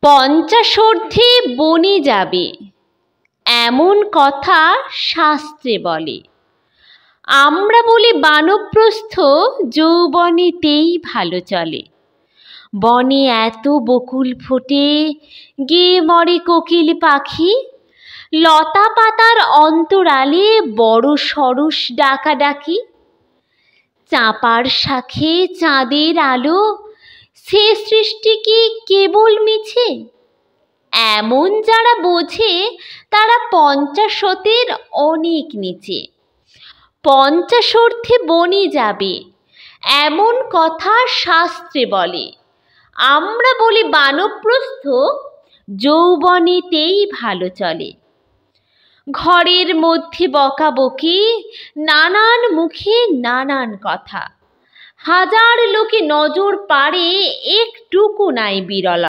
পঞ্চাশোর্ধ্বে বনে যাবে এমন কথা শাস্ত্রে বলে। আমরা বলি বানপ্রস্থ যৌবনেতেই ভালো চলে। বনে এত বকুল ফোটে, গেয়ে মরে কোকিল পাখি। লতা পাতার অন্তরালে বড় সরস ডাকাডাকি। চাঁপার শাখে চাঁদের আলো, সে সৃষ্টি কি কেবল মিছে? এমন যারা বোঝে তারা পঞ্চাশতের অনেক নিচে। পঞ্চাশোর্ধ্বে বনে যাবে এমন কথা শাস্ত্রে বলে। আমরা বলি বানপ্রস্থ যৌবনেতেই ভালো চলে। ঘরের মধ্যে বকাবকি, নানান মুখে নানান কথা। হাজার লোকে নজর পাড়ে, একটুকু নাই বিরলা।